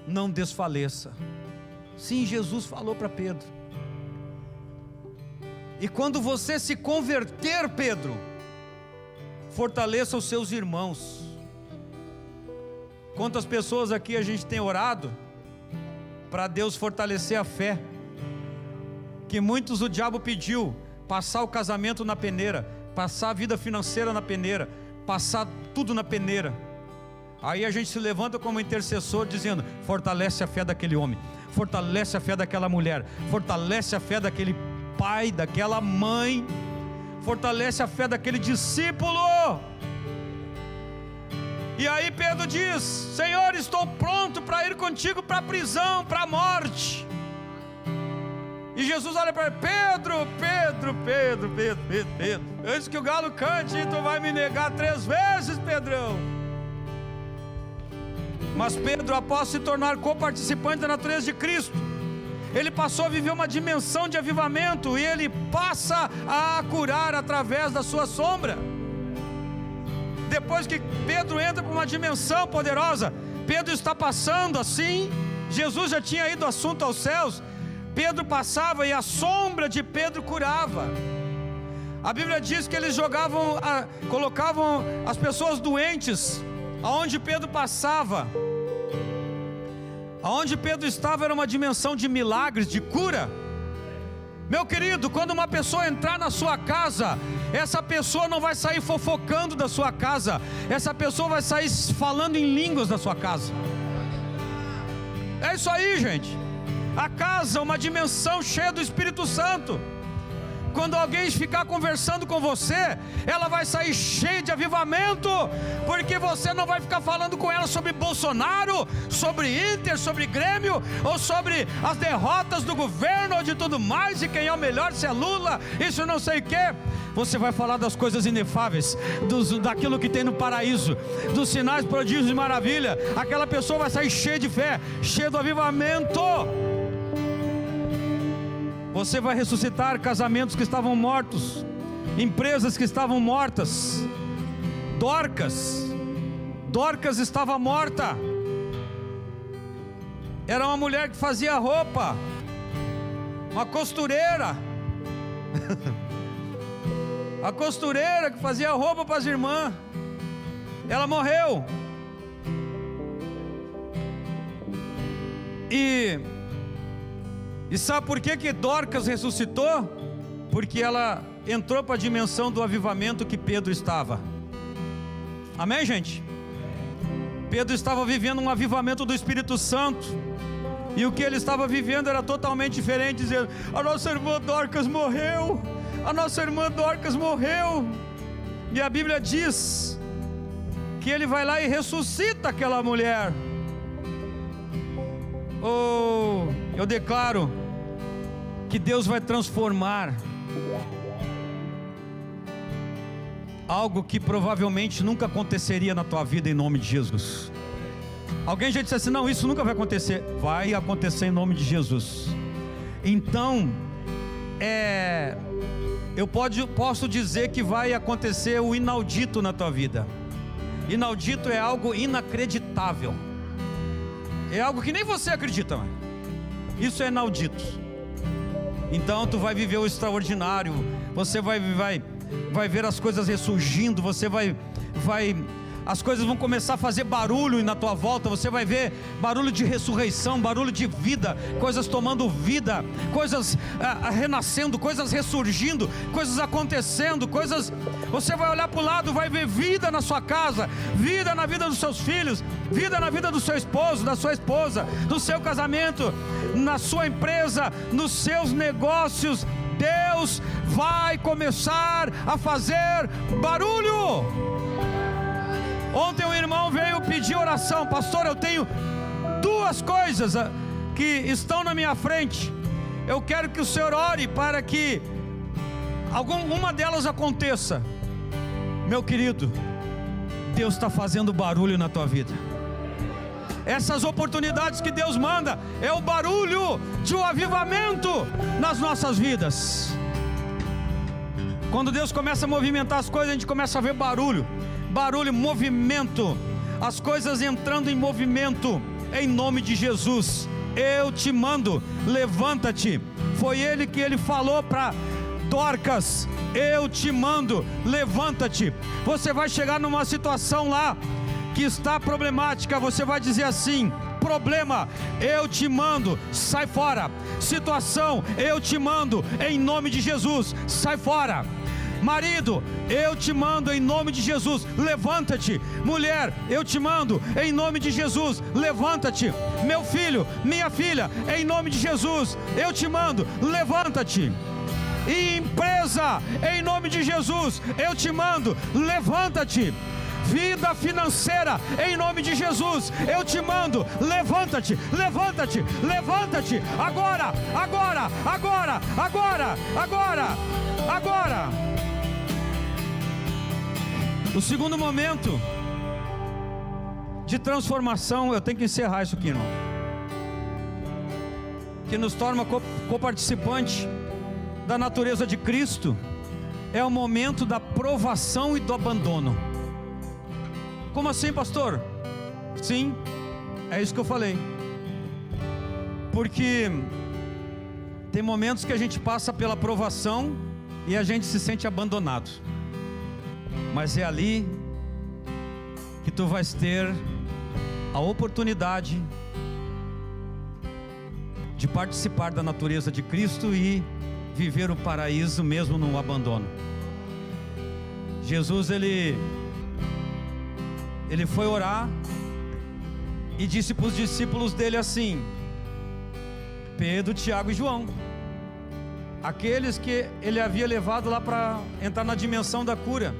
não desfaleça. Sim, Jesus falou para Pedro. E quando você se converter, Pedro, fortaleça os seus irmãos. Quantas pessoas aqui a gente tem orado para Deus fortalecer a fé? Que muitos o diabo pediu passar o casamento na peneira, passar a vida financeira na peneira, passar tudo na peneira. Aí a gente se levanta como intercessor dizendo: fortalece a fé daquele homem, fortalece a fé daquela mulher, fortalece a fé daquele pai, daquela mãe, fortalece a fé daquele discípulo. E aí Pedro diz: Senhor, estou pronto para ir contigo para a prisão, para a morte. E Jesus olha para ele: Pedro, antes que o galo cante, tu vai me negar 3 vezes, Pedrão. Mas Pedro, após se tornar coparticipante da natureza de Cristo, ele passou a viver uma dimensão de avivamento, e ele passa a curar através da sua sombra. Depois que Pedro entra para uma dimensão poderosa, Pedro está passando assim, Jesus já tinha ido assunto aos céus, Pedro passava e a sombra de Pedro curava. A Bíblia diz que eles colocavam as pessoas doentes aonde Pedro passava. Aonde Pedro estava era uma dimensão de milagres, de cura. Meu querido, quando uma pessoa entrar na sua casa, essa pessoa não vai sair fofocando da sua casa, essa pessoa vai sair falando em línguas da sua casa. É isso aí, gente. A casa é uma dimensão cheia do Espírito Santo. Quando alguém ficar conversando com você, ela vai sair cheia de avivamento, porque você não vai ficar falando com ela sobre Bolsonaro, sobre Inter, sobre Grêmio, ou sobre as derrotas do governo, ou de tudo mais, e quem é o melhor, se é Lula, isso não sei o que. Você vai falar das coisas inefáveis, daquilo que tem no paraíso, dos sinais, prodígios e maravilha. Aquela pessoa vai sair cheia de fé, cheia do avivamento. Você vai ressuscitar casamentos que estavam mortos, empresas que estavam mortas. Dorcas estava morta. Era uma mulher que fazia roupa, uma costureira. A costureira que fazia roupa para as irmãs. Ela morreu. E sabe por que Dorcas ressuscitou? Porque ela entrou para a dimensão do avivamento que Pedro estava. Amém, gente? Pedro estava vivendo um avivamento do Espírito Santo, e o que ele estava vivendo era totalmente diferente, dizendo: a nossa irmã Dorcas morreu, a nossa irmã Dorcas morreu. E a Bíblia diz que ele vai lá e ressuscita aquela mulher. Eu declaro que Deus vai transformar algo que provavelmente nunca aconteceria na tua vida, em nome de Jesus. Alguém já disse assim: não, isso nunca vai acontecer. Vai acontecer em nome de Jesus. Então, eu posso dizer que vai acontecer o inaudito na tua vida. Inaudito é algo inacreditável, é algo que nem você acredita, mano. Isso é inaudito. Então tu vai viver o extraordinário. Você vai ver as coisas ressurgindo. Você vai as coisas vão começar a fazer barulho na tua volta. Você vai ver barulho de ressurreição, barulho de vida, coisas tomando vida, coisas renascendo, coisas ressurgindo, coisas acontecendo, coisas... Você vai olhar para o lado, vai ver vida na sua casa, vida na vida dos seus filhos, vida na vida do seu esposo, da sua esposa, do seu casamento, na sua empresa, nos seus negócios. Deus vai começar a fazer barulho. Ontem um irmão veio pedir oração: pastor, eu tenho duas coisas que estão na minha frente, eu quero que o senhor ore para que uma delas aconteça. Meu querido, Deus está fazendo barulho na tua vida. Essas oportunidades que Deus manda é o barulho de um avivamento nas nossas vidas. Quando Deus começa a movimentar as coisas, a gente começa a ver barulho, movimento, as coisas entrando em movimento, em nome de Jesus. Eu te mando, levanta-te. Foi ele que ele falou para Dorcas: eu te mando, levanta-te. Você vai chegar numa situação lá que está problemática, você vai dizer assim: problema, eu te mando, sai fora. Situação, eu te mando, em nome de Jesus, sai fora. Marido, eu te mando em nome de Jesus, levanta-te. Mulher, eu te mando em nome de Jesus, levanta-te. Meu filho, minha filha, em nome de Jesus, eu te mando, levanta-te. E empresa, em nome de Jesus, eu te mando, levanta-te. Vida financeira, em nome de Jesus, eu te mando, levanta-te, levanta-te, levanta-te, agora, agora, agora, agora, agora, agora. O segundo momento de transformação, eu tenho que encerrar isso aqui, irmão, que nos torna coparticipante da natureza de Cristo, é o momento da provação e do abandono. Como assim, pastor? Sim, é isso que eu falei. Porque tem momentos que a gente passa pela provação e a gente se sente abandonado. Mas é ali que tu vais ter a oportunidade de participar da natureza de Cristo e viver o paraíso mesmo no abandono. Jesus, ele foi orar e disse para os discípulos dele assim: Pedro, Tiago e João, aqueles que ele havia levado lá para entrar na dimensão da cura.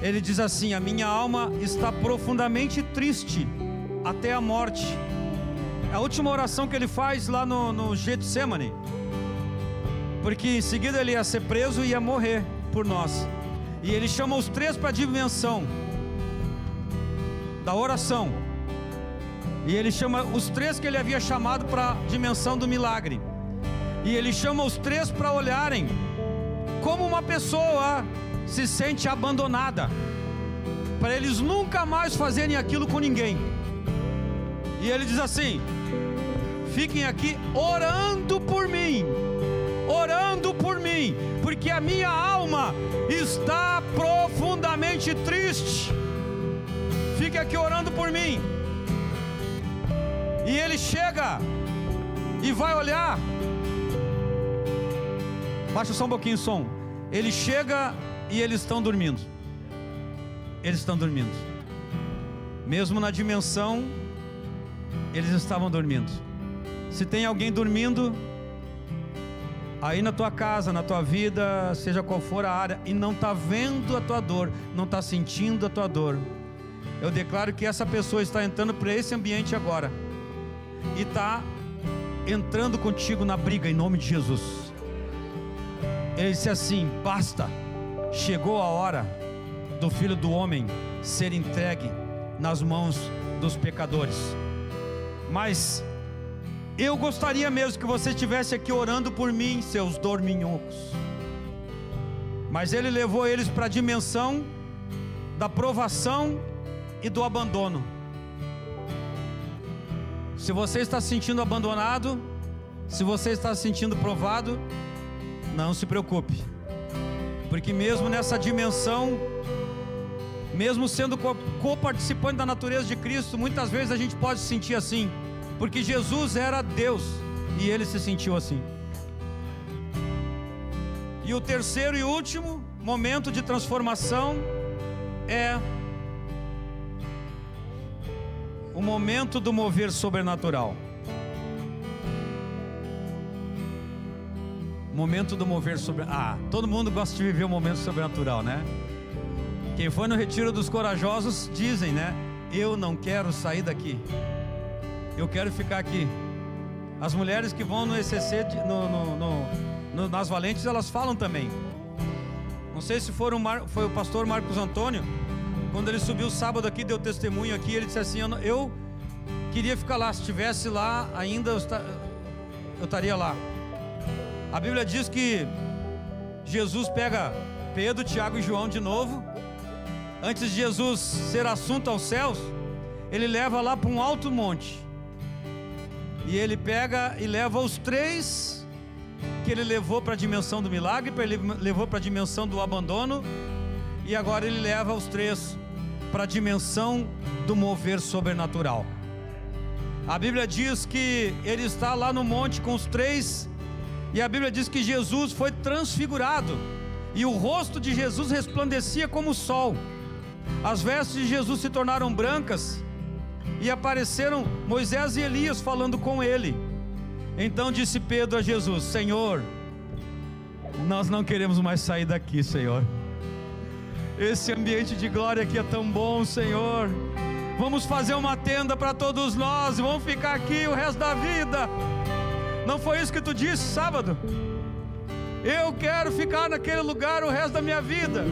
Ele diz assim: a minha alma está profundamente triste até a morte. É a última oração que ele faz lá no Getsemane, porque em seguida ele ia ser preso e ia morrer por nós. E ele chama os três para a dimensão da oração, e ele chama os três que ele havia chamado para a dimensão do milagre, e ele chama os três para olharem como uma pessoa se sente abandonada, para eles nunca mais fazerem aquilo com ninguém. E ele diz assim: fiquem aqui orando por mim, porque a minha alma está profundamente triste. Fique aqui orando por mim. E ele chega e vai olhar. Baixa só um pouquinho o som. Ele chega e eles estão dormindo. Eles estão dormindo. Mesmo na dimensão, eles estavam dormindo. Se tem alguém dormindo aí na tua casa, na tua vida, seja qual for a área, e não está vendo a tua dor, não está sentindo a tua dor, eu declaro que essa pessoa está entrando para esse ambiente agora e está entrando contigo na briga, em nome de Jesus. Ele disse assim: basta, chegou a hora do Filho do Homem ser entregue nas mãos dos pecadores. Mas eu gostaria mesmo que você estivesse aqui orando por mim, seus dorminhocos. Mas ele levou eles para a dimensão da provação e do abandono. Se você está se sentindo abandonado, se você está se sentindo provado, não se preocupe, porque mesmo nessa dimensão Mesmo sendo co-participante da natureza de Cristo, muitas vezes a gente pode se sentir assim, porque Jesus era Deus e ele se sentiu assim. E o terceiro e último momento de transformação é o momento do mover sobrenatural. Momento do mover sobrenatural. Todo mundo gosta de viver o momento sobrenatural, né? Quem foi no retiro dos corajosos dizem, né? Eu não quero sair daqui, eu quero ficar aqui. As mulheres que vão no ECC, nas Valentes, elas falam também. Não sei se foi o pastor Marcos Antônio, quando ele subiu sábado aqui, deu testemunho aqui, ele disse assim: eu queria ficar lá, se estivesse lá ainda eu estaria lá. A Bíblia diz que Jesus pega Pedro, Tiago e João de novo. Antes de Jesus ser assunto aos céus, ele leva lá para um alto monte, e ele pega e leva os três que ele levou para a dimensão do milagre, ele levou para a dimensão do abandono, e agora ele leva os três para a dimensão do mover sobrenatural. A Bíblia diz que ele está lá no monte com os três, e a Bíblia diz que Jesus foi transfigurado, e o rosto de Jesus resplandecia como o sol. As vestes de Jesus se tornaram brancas, e apareceram Moisés e Elias falando com ele. Então disse Pedro a Jesus: Senhor, nós não queremos mais sair daqui, Senhor. Esse ambiente de glória aqui é tão bom, Senhor. Vamos fazer uma tenda para todos nós e vamos ficar aqui o resto da vida. Não foi isso que tu disse sábado? Eu quero ficar naquele lugar o resto da minha vida.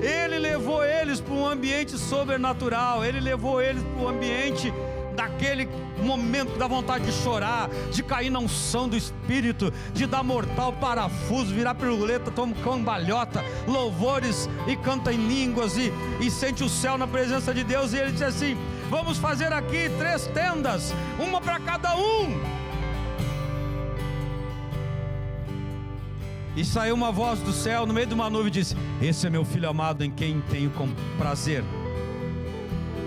Ele levou eles para um ambiente sobrenatural. Ele levou eles para o ambiente daquele momento da vontade de chorar, de cair na unção do Espírito, de dar mortal parafuso, virar piruleta, toma cambalhota, louvores e canta em línguas e sente o céu na presença de Deus. E ele disse assim: vamos fazer aqui 3 tendas, uma para cada um. E saiu uma voz do céu no meio de uma nuvem e disse: esse é meu filho amado, em quem tenho com prazer,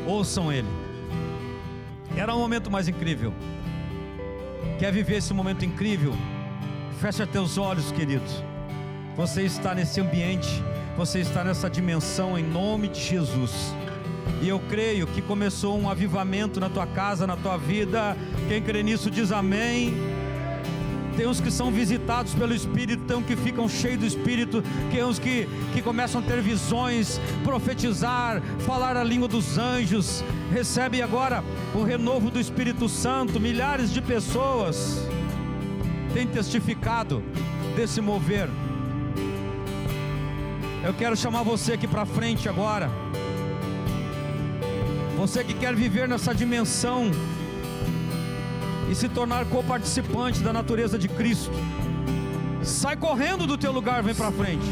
ouçam ele. Era o momento mais incrível. Quer viver esse momento incrível? Fecha teus olhos, queridos. Você está nesse ambiente, você está nessa dimensão em nome de Jesus. E eu creio que começou um avivamento na tua casa, na tua vida. Quem crê nisso diz amém. Tem uns que são visitados pelo Espírito, tem uns que ficam cheios do Espírito, tem uns que começam a ter visões, profetizar, falar a língua dos anjos. Recebe agora o renovo do Espírito Santo. Milhares de pessoas têm testificado desse mover. Eu quero chamar você aqui para frente agora. Você que quer viver nessa dimensão e se tornar co-participante da natureza de Cristo, sai correndo do teu lugar, vem para frente.